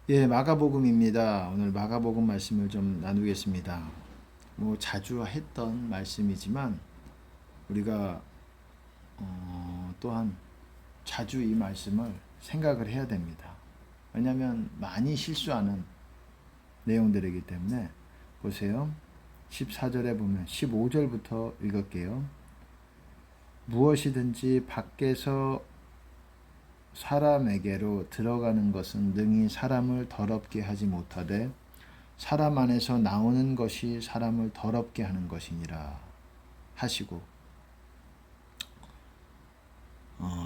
예, 마가복음입니다. 오늘 마가복음 말씀을 좀 나누겠습니다. 자주 했던 말씀이지만 우리가 또한 자주 이 말씀을 생각을 해야 됩니다. 왜냐하면 많이 실수하는 내용들이기 때문에 보세요. 14절에 보면 15절부터 읽을게요. 무엇이든지 밖에서 사람에게로 들어가는 것은 능히 사람을 더럽게 하지 못하되 사람 안에서 나오는 것이 사람을 더럽게 하는 것이니라 하시고,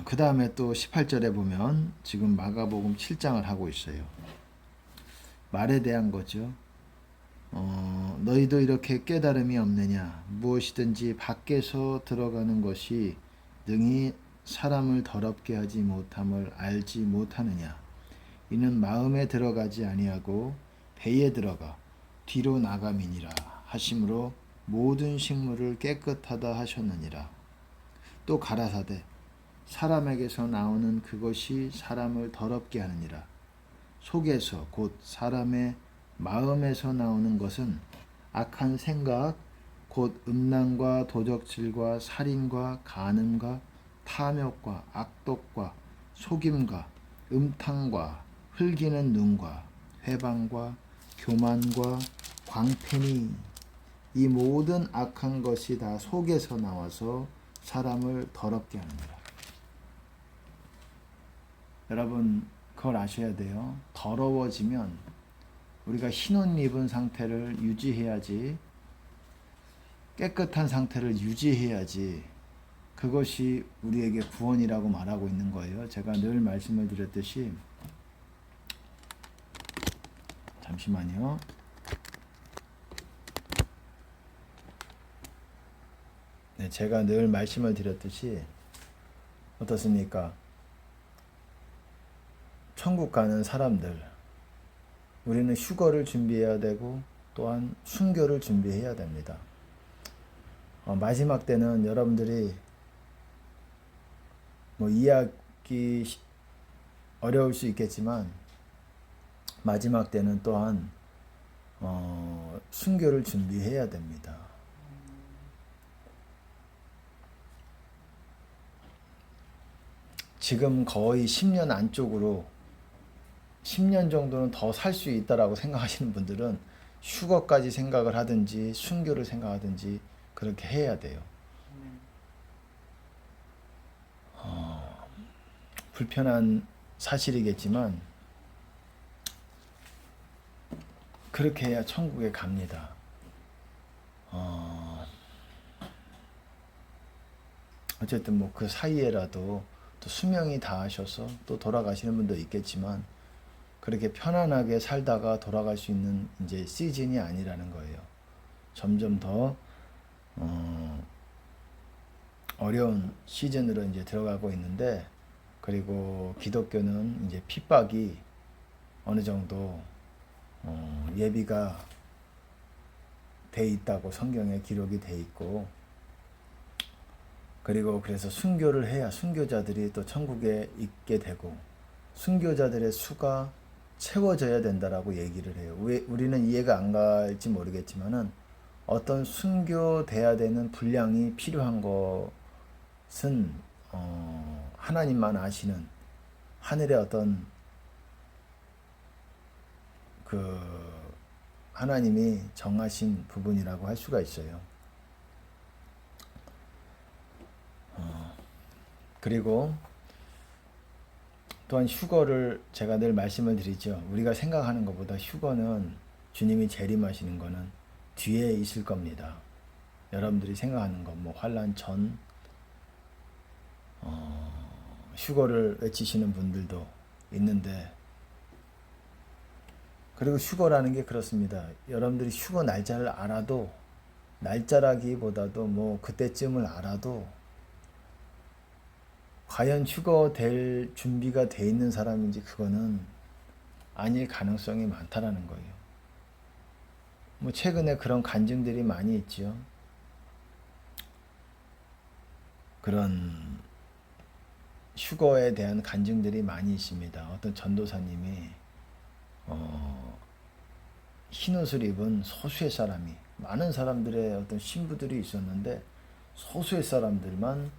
그 다음에 또 18절에 보면 지금 마가복음 7장을 하고 있어요. 말에 대한 거죠. 너희도 이렇게 깨달음이 없느냐? 무엇이든지 밖에서 들어가는 것이 능히 사람을 더럽게 하지 못함을 알지 못하느냐? 이는 마음에 들어가지 아니하고 배에 들어가 뒤로 나감이니라 하심으로 모든 식물을 깨끗하다 하셨느니라. 또 가라사대 사람에게서 나오는 그것이 사람을 더럽게 하느니라. 속에서 곧 사람의 마음에서 나오는 것은 악한 생각 곧 음란과 도적질과 살인과 간음과 탐욕과 악독과 속임과 음탕과 흘기는 눈과 회방과 교만과 광패니 이 모든 악한 것이 다 속에서 나와서 사람을 더럽게 하느니라. 여러분 그걸 아셔야 돼요. 더러워지면 우리가 흰옷 입은 상태를 유지해야지, 깨끗한 상태를 유지해야지 그것이 우리에게 구원이라고 말하고 있는 거예요. 제가 늘 말씀을 드렸듯이, 잠시만요. 네, 제가 늘 말씀을 드렸듯이 어떻습니까? 천국 가는 사람들, 우리는 휴거를 준비해야 되고 또한 순교를 준비해야 됩니다. 마지막 때는 여러분들이 이해하기 어려울 수 있겠지만 마지막 때는 또한 순교를 준비해야 됩니다. 지금 거의 10년 안쪽으로 10년 정도는 더 살 수 있다라고 생각하시는 분들은 휴거까지 생각을 하든지 순교를 생각하든지 그렇게 해야 돼요. 불편한 사실이겠지만 그렇게 해야 천국에 갑니다. 어쨌든 그 사이에라도 또 수명이 닿으셔서 또 돌아가시는 분도 있겠지만 그렇게 편안하게 살다가 돌아갈 수 있는 이제 시즌이 아니라는 거예요. 점점 더 어려운 시즌으로 이제 들어가고 있는데, 그리고 기독교는 이제 핍박이 어느 정도 예비가 돼 있다고 성경에 기록이 돼 있고, 그리고 그래서 순교를 해야 순교자들이 또 천국에 있게 되고 순교자들의 수가 채워져야 된다라고 얘기를 해요. 왜 우리는 이해가 안 갈지 모르겠지만은 어떤 순교돼야 되는 분량이 필요한 것은 하나님만 아시는 하늘의 어떤 그 하나님이 정하신 부분이라고 할 수가 있어요. 그리고 또한 휴거를 제가 늘 말씀을 드리죠. 우리가 생각하는 것보다 휴거는 주님이 재림하시는 거는 뒤에 있을 겁니다. 여러분들이 생각하는 거 환난 전 휴거를 외치시는 분들도 있는데, 그리고 휴거라는 게 그렇습니다. 여러분들이 휴거 날짜를 알아도, 날짜라기보다도 그때쯤을 알아도 과연 휴거될 준비가 돼 있는 사람인지 그거는 아닐 가능성이 많다라는 거예요. 최근에 그런 간증들이 많이 있죠. 그런 휴거에 대한 간증들이 많이 있습니다. 어떤 전도사님이 흰 옷을 입은 소수의 사람이, 많은 사람들의 어떤 신부들이 있었는데 소수의 사람들만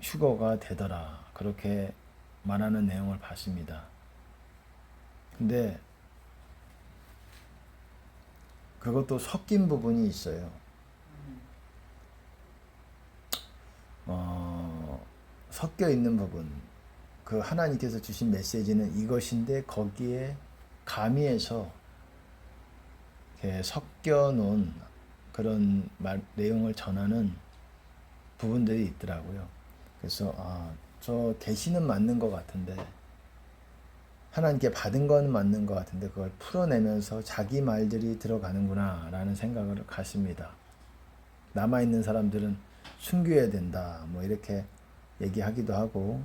휴거가 되더라, 그렇게 말하는 내용을 봤습니다. 근데 그것도 섞인 부분이 있어요. 섞여 있는 부분, 그 하나님께서 주신 메시지는 이것인데 거기에 가미해서 이렇게 섞여 놓은 그런 내용을 전하는 부분들이 있더라고요. 그래서 저 계시는 맞는 것 같은데, 하나님께 받은 건 맞는 것 같은데 그걸 풀어내면서 자기 말들이 들어가는구나 라는 생각을 갖습니다. 남아있는 사람들은 순교해야 된다 뭐 이렇게 얘기하기도 하고,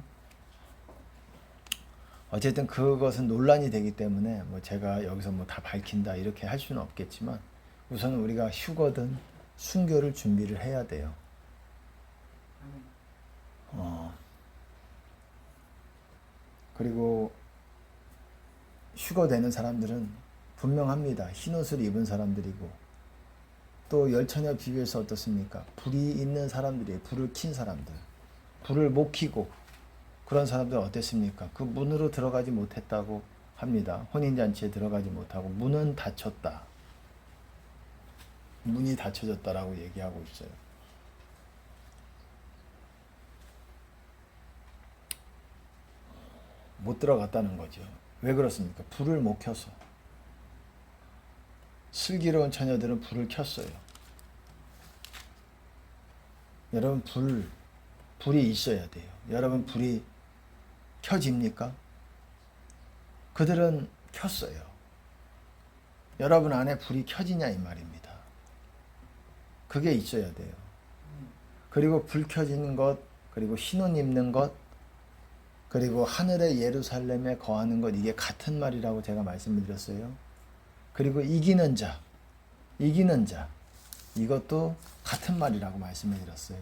어쨌든 그것은 논란이 되기 때문에 뭐 제가 여기서 뭐 다 밝힌다 이렇게 할 수는 없겠지만, 우선 우리가 휴거든 순교를 준비를 해야 돼요. 그리고 휴거되는 사람들은 분명합니다. 흰옷을 입은 사람들이고, 또 열처녀 비유에서 어떻습니까? 불이 있는 사람들이에요. 불을 킨 사람들. 불을 못 켜고 그런 사람들은 어땠습니까? 그 문으로 들어가지 못했다고 합니다. 혼인잔치에 들어가지 못하고 문은 닫혔다. 문이 닫혀졌다라고 얘기하고 있어요. 못 들어갔다는 거죠. 왜 그렇습니까? 불을 못 켜서. 슬기로운 처녀들은 불을 켰어요. 여러분, 불이 있어야 돼요. 여러분, 불이 켜집니까? 그들은 켰어요. 여러분 안에 불이 켜지냐 이 말입니다. 그게 있어야 돼요. 그리고 불 켜지는 것, 그리고 흰옷 입는 것, 그리고 하늘의 예루살렘에 거하는 것, 이게 같은 말이라고 제가 말씀을 드렸어요. 그리고 이기는 자, 이것도 같은 말이라고 말씀을 드렸어요.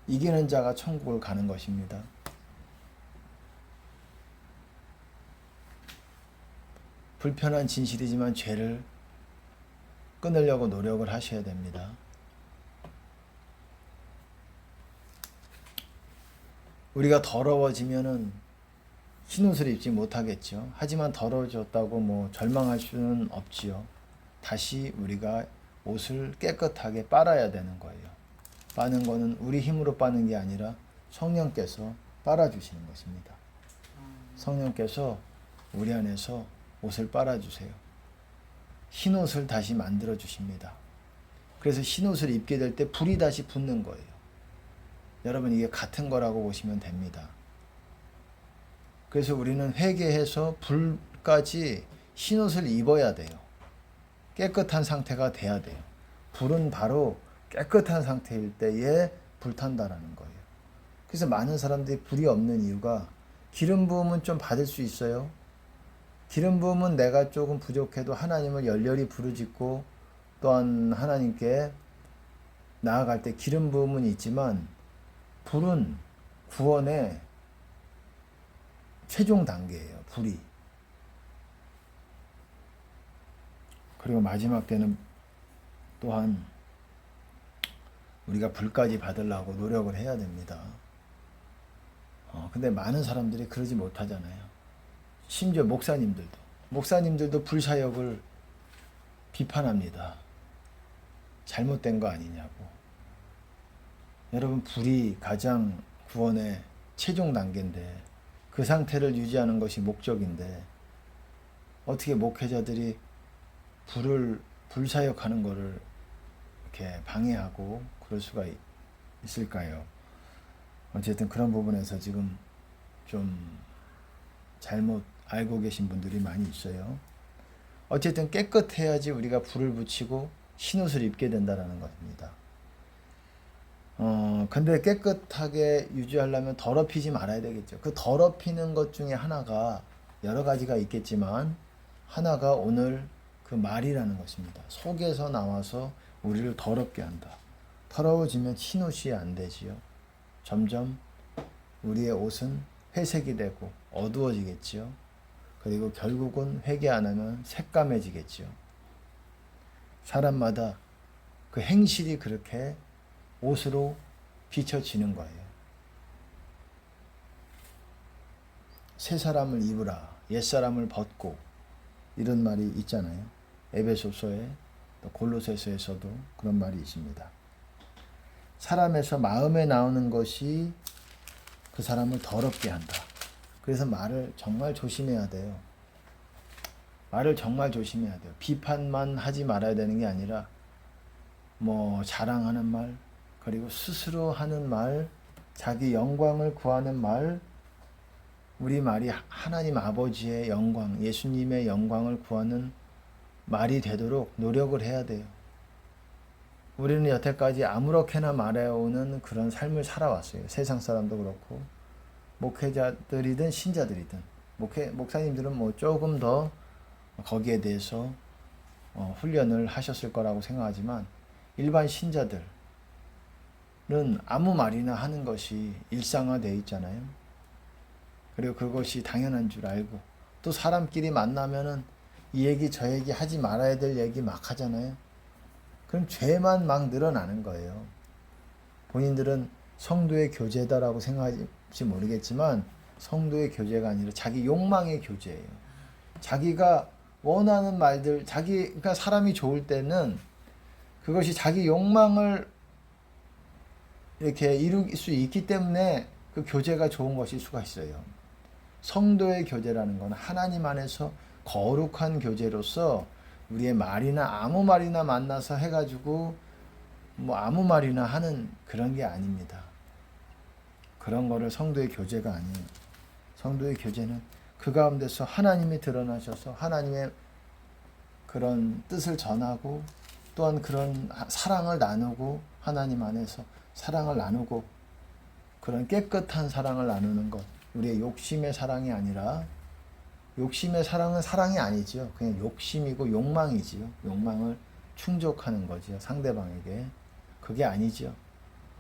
이기는 자가 천국을 가는 것입니다. 불편한 진실이지만 죄를 끊으려고 노력을 하셔야 됩니다. 우리가 더러워지면은 흰옷을 입지 못하겠죠. 하지만 더러워졌다고 뭐 절망할 수는 없지요. 다시 우리가 옷을 깨끗하게 빨아야 되는 거예요. 빠는 거는 우리 힘으로 빠는 게 아니라 성령께서 빨아주시는 것입니다. 성령께서 우리 안에서 옷을 빨아주세요. 흰옷을 다시 만들어 주십니다. 그래서 흰옷을 입게 될 때 불이 다시 붙는 거예요. 여러분, 이게 같은 거라고 보시면 됩니다. 그래서 우리는 회개해서 불까지 흰옷을 입어야 돼요. 깨끗한 상태가 돼야 돼요. 불은 바로 깨끗한 상태일 때에 불탄다라는 거예요. 그래서 많은 사람들이 불이 없는 이유가, 기름 부음은 좀 받을 수 있어요. 기름 부음은 내가 조금 부족해도 하나님을 열렬히 부르짖고 또한 하나님께 나아갈 때 기름 부음은 있지만, 불은 구원의 최종 단계예요. 불이. 그리고 마지막 때는 또한 우리가 불까지 받으려고 노력을 해야 됩니다. 근데 많은 사람들이 그러지 못하잖아요. 심지어 목사님들도 불사역을 비판합니다. 잘못된 거 아니냐고. 여러분, 불이 가장 구원의 최종 단계인데, 그 상태를 유지하는 것이 목적인데, 어떻게 목회자들이 불사역하는 거를 이렇게 방해하고 그럴 수가 있을까요? 어쨌든 그런 부분에서 지금 좀 잘못 알고 계신 분들이 많이 있어요. 어쨌든 깨끗해야지 우리가 불을 붙이고 흰옷을 입게 된다는 것입니다. 근데 깨끗하게 유지하려면 더럽히지 말아야 되겠죠. 그 더럽히는 것 중에 하나가, 여러 가지가 있겠지만 하나가 오늘 그 말이라는 것입니다. 속에서 나와서 우리를 더럽게 한다. 더러워지면 흰옷이 안 되지요. 점점 우리의 옷은 회색이 되고 어두워지겠지요. 그리고 결국은 회개 안 하면 새까매지겠죠. 사람마다 그 행실이 그렇게 옷으로 비춰지는 거예요. 새 사람을 입으라, 옛 사람을 벗고, 이런 말이 있잖아요. 에베소서에 또 골로새서에서도 그런 말이 있습니다. 사람에서 마음에 나오는 것이 그 사람을 더럽게 한다. 그래서 말을 정말 조심해야 돼요. 말을 정말 조심해야 돼요. 비판만 하지 말아야 되는 게 아니라 뭐 자랑하는 말, 그리고 스스로 하는 말, 자기 영광을 구하는 말, 우리 말이 하나님 아버지의 영광, 예수님의 영광을 구하는 말이 되도록 노력을 해야 돼요. 우리는 여태까지 아무렇게나 말해오는 그런 삶을 살아왔어요. 세상 사람도 그렇고 목회자들이든 신자들이든 목사님들은 뭐 조금 더 거기에 대해서 훈련을 하셨을 거라고 생각하지만 일반 신자들은 아무 말이나 하는 것이 일상화되어 있잖아요. 그리고 그것이 당연한 줄 알고 또 사람끼리 만나면은 이 얘기 저 얘기 하지 말아야 될 얘기 막 하잖아요. 그럼 죄만 막 늘어나는 거예요. 본인들은 성도의 교제다라고 생각할지 모르겠지만 성도의 교제가 아니라 자기 욕망의 교제예요. 자기가 원하는 말들, 그러니까 사람이 좋을 때는 그것이 자기 욕망을 이렇게 이룰 수 있기 때문에 그 교제가 좋은 것일 수가 있어요. 성도의 교제라는 건 하나님 안에서 거룩한 교제로서 우리의 말이나 아무 말이나 만나서 해가지고 뭐 아무 말이나 하는 그런 게 아닙니다. 그런 거를 성도의 교제가 아니에요. 성도의 교제는 그 가운데서 하나님이 드러나셔서 하나님의 그런 뜻을 전하고 또한 그런 사랑을 나누고 하나님 안에서 사랑을 나누고 그런 깨끗한 사랑을 나누는 것. 우리의 욕심의 사랑이 아니라 욕심의 사랑은 사랑이 아니지요. 그냥 욕심이고 욕망이지요. 욕망을 충족하는 거지요. 상대방에게. 그게 아니지요.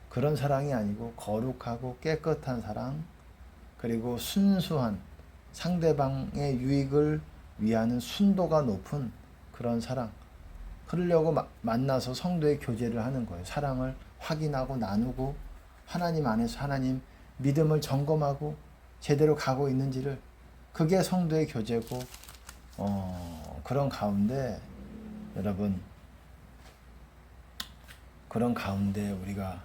그런 사랑이 아니고 거룩하고 깨끗한 사랑, 그리고 순수한 상대방의 유익을 위하는 순도가 높은 그런 사랑. 그러려고 만나서 성도의 교제를 하는 거예요. 사랑을 확인하고 나누고 하나님 안에서 하나님 믿음을 점검하고 제대로 가고 있는지를, 그게 성도의 교제고 그런 가운데 여러분, 그런 가운데 우리가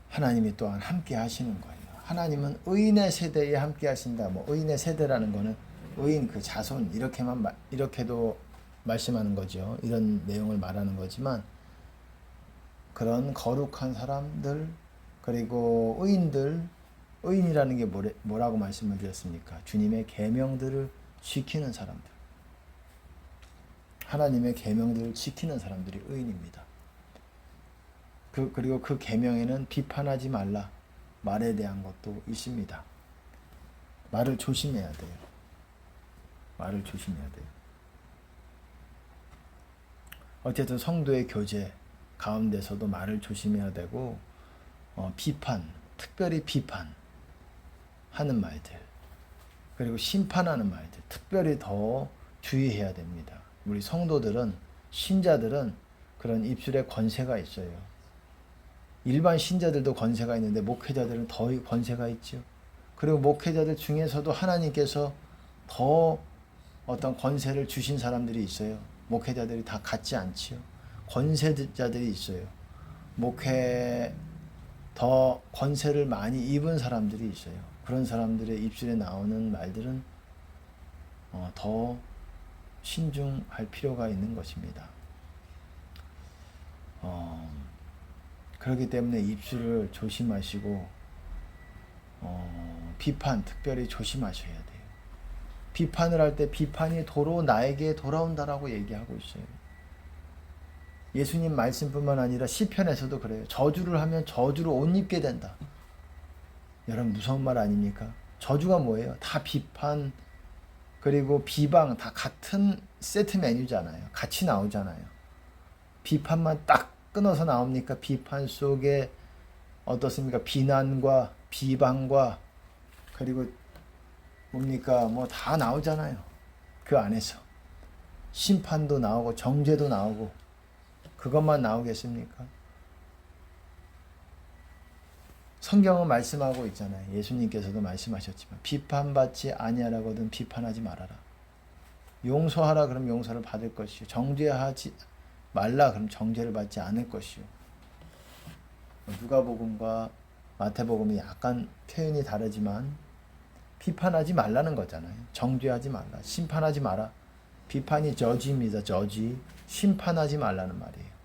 하나님이 또한 함께 하시는 거예요. 하나님은 의인의 세대에 함께 하신다. 뭐 의인의 세대라는 거는 의인 그 자손 이렇게도 말씀하는 거죠. 이런 내용을 말하는 거지만 그런 거룩한 사람들, 그리고 의인들, 의인이라는 게 뭐라고 말씀을 드렸습니까? 주님의 계명들을 지키는 사람들. 하나님의 계명들을 지키는 사람들이 의인입니다. 그리고 그 계명에는 비판하지 말라 말에 대한 것도 있습니다. 말을 조심해야 돼요. 말을 조심해야 돼요. 어쨌든 성도의 교제 가운데서도 말을 조심해야 되고 비판, 특별히 비판하는 말들, 그리고 심판하는 말들 특별히 더 주의해야 됩니다. 우리 성도들은, 신자들은 그런 입술에 권세가 있어요. 일반 신자들도 권세가 있는데 목회자들은 더 권세가 있죠. 그리고 목회자들 중에서도 하나님께서 더 어떤 권세를 주신 사람들이 있어요. 목회자들이 다 같지 않지요. 권세자들이 있어요. 더 권세를 많이 입은 사람들이 있어요. 그런 사람들의 입술에 나오는 말들은 더 신중할 필요가 있는 것입니다. 그렇기 때문에 입술을 조심하시고 비판 특별히 조심하셔야 돼요. 비판을 할 때 비판이 도로 나에게 돌아온다라고 얘기하고 있어요. 예수님 말씀뿐만 아니라 시편에서도 그래요. 저주를 하면 저주로 옷 입게 된다. 여러분 무서운 말 아닙니까? 저주가 뭐예요? 다 비판, 그리고 비방, 다 같은 세트 메뉴잖아요. 같이 나오잖아요. 비판만 딱 끊어서 나옵니까? 비판 속에 어떻습니까? 비난과 비방과, 그리고 뭡니까? 뭐 다 나오잖아요. 그 안에서. 심판도 나오고 정죄도 나오고 그것만 나오겠습니까? 성경은 말씀하고 있잖아요. 예수님께서도 말씀하셨지만 비판받지 아니하라거든 비판하지 말아라. 용서하라 그럼 용서를 받을 것이요. 정죄하지 말라 그럼 정죄를 받지 않을 것이요. 누가복음과 마태복음이 약간 표현이 다르지만 비판하지 말라는 거잖아요. 정죄하지 말라. 심판하지 마라. 비판이 저지입니다. 저지. 심판하지 말라는 말이에요.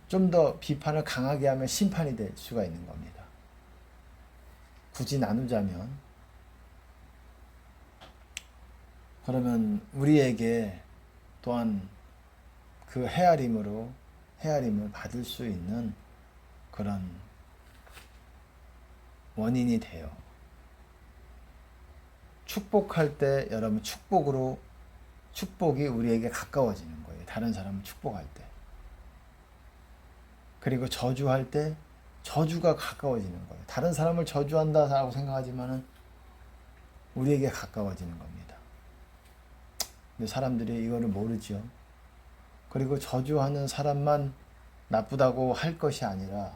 좀 더 비판을 강하게 하면 심판이 될 수가 있는 겁니다. 굳이 나누자면 그러면 우리에게 또한 그 헤아림을 받을 수 있는 그런 원인이 돼요. 축복할 때 여러분 축복이 우리에게 가까워지는 거예요. 다른 사람을 축복할 때. 그리고 저주할 때 저주가 가까워지는 거예요. 다른 사람을 저주한다라고 생각하지만은 우리에게 가까워지는 겁니다. 근데 사람들이 이거를 모르죠. 그리고 저주하는 사람만 나쁘다고 할 것이 아니라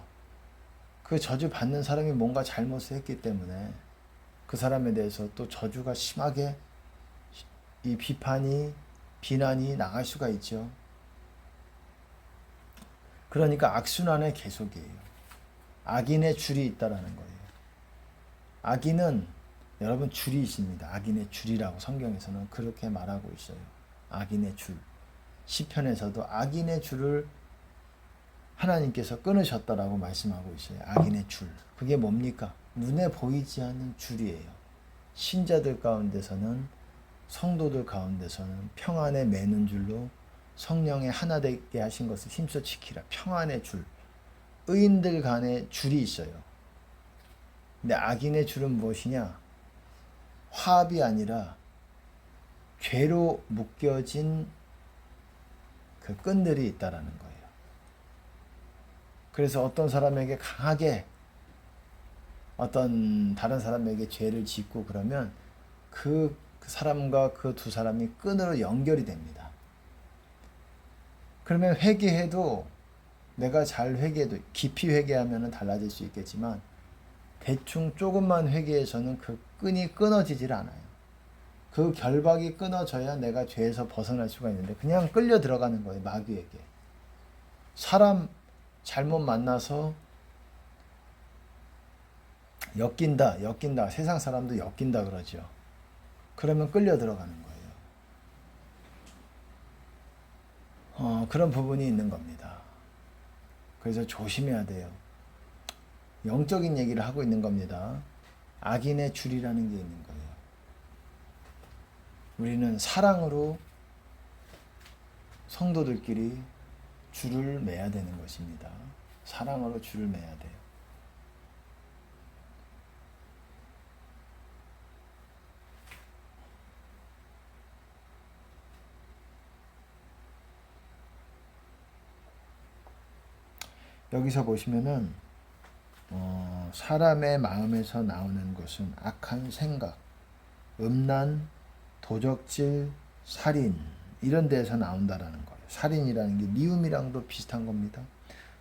그 저주 받는 사람이 뭔가 잘못을 했기 때문에 그 사람에 대해서 또 저주가 심하게 이 비난이 나갈 수가 있죠. 그러니까 악순환의 계속이에요. 악인의 줄이 있다라는 거예요. 악인은 여러분 줄이 있습니다. 악인의 줄이라고 성경에서는 그렇게 말하고 있어요. 악인의 줄. 시편에서도 악인의 줄을 하나님께서 끊으셨다라고 말씀하고 있어요. 악인의 줄. 그게 뭡니까? 눈에 보이지 않는 줄이에요. 신자들 가운데서는 성도들 가운데서는 평안에 매는 줄로 성령의 하나 되게 하신 것을 힘써 지키라. 평안의 줄. 의인들 간에 줄이 있어요. 근데 악인의 줄은 무엇이냐? 화합이 아니라 죄로 묶여진 그 끈들이 있다라는 거예요. 그래서 어떤 사람에게 강하게 어떤 다른 사람에게 죄를 짓고 그러면 그 사람과 그 두 사람이 끈으로 연결이 됩니다. 그러면 회개해도 내가 잘 회개해도 깊이 회개하면 달라질 수 있겠지만 대충 조금만 회개해서는 그 끈이 끊어지질 않아요. 그 결박이 끊어져야 내가 죄에서 벗어날 수가 있는데 그냥 끌려 들어가는 거예요. 마귀에게. 사람 잘못 만나서 엮인다. 세상 사람도 엮인다 그러죠. 그러면 끌려 들어가는 거예요. 그런 부분이 있는 겁니다. 그래서 조심해야 돼요. 영적인 얘기를 하고 있는 겁니다. 악인의 줄이라는 게 있는 거예요. 우리는 사랑으로 성도들끼리 줄을 매야 되는 것입니다. 사랑으로 줄을 매야 돼요. 여기서 보시면은 사람의 마음에서 나오는 것은 악한 생각, 음란, 도적질, 살인 이런 데에서 나온다라는 거예요. 살인이라는 게 미움이랑도 비슷한 겁니다.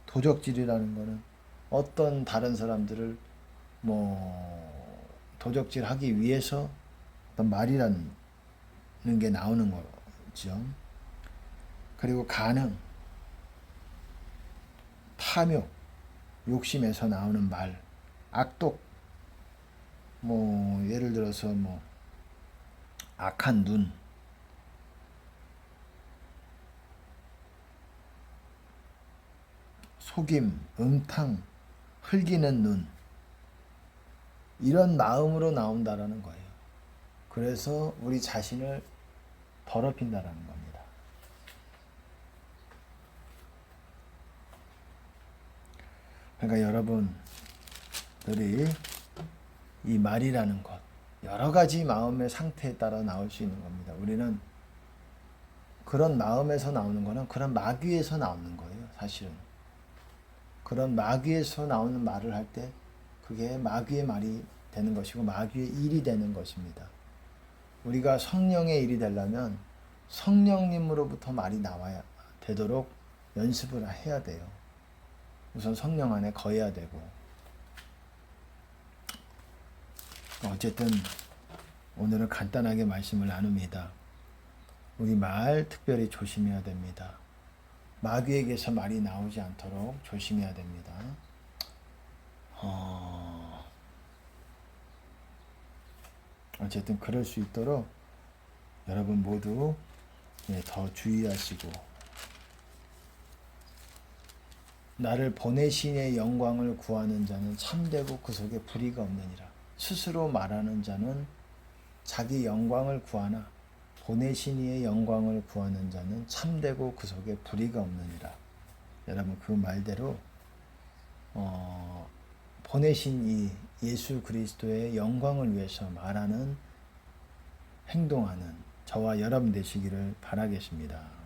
도적질이라는 거는 어떤 다른 사람들을 도적질하기 위해서 어떤 말이라는 게 나오는 거죠. 그리고 간음, 탐욕, 욕심에서 나오는 말, 악독, 예를 들어서 악한 눈, 속임, 음탕, 흘기는 눈, 이런 마음으로 나온다라는 거예요. 그래서 우리 자신을 더럽힌다라는 겁니다. 그러니까 여러분들이 이 말이라는 것, 여러 가지 마음의 상태에 따라 나올 수 있는 겁니다. 우리는 그런 마음에서 나오는 거는 그런 마귀에서 나오는 거예요. 사실은. 그런 마귀에서 나오는 말을 할 때 그게 마귀의 말이 되는 것이고 마귀의 일이 되는 것입니다. 우리가 성령의 일이 되려면 성령님으로부터 말이 나와야 되도록 연습을 해야 돼요. 우선 성령 안에 거해야 되고. 어쨌든 오늘은 간단하게 말씀을 나눕니다. 우리 말 특별히 조심해야 됩니다. 마귀에게서 말이 나오지 않도록 조심해야 됩니다. 어쨌든 그럴 수 있도록 여러분 모두 더 주의하시고, 나를 보내신 이의 영광을 구하는 자는 참되고 그 속에 불의가 없느니라. 스스로 말하는 자는 자기 영광을 구하나 보내신 이의 영광을 구하는 자는 참되고 그 속에 불의가 없느니라. 여러분 그 말대로 보내신 이 예수 그리스도의 영광을 위해서 말하는, 행동하는 저와 여러분 되시기를 바라겠습니다.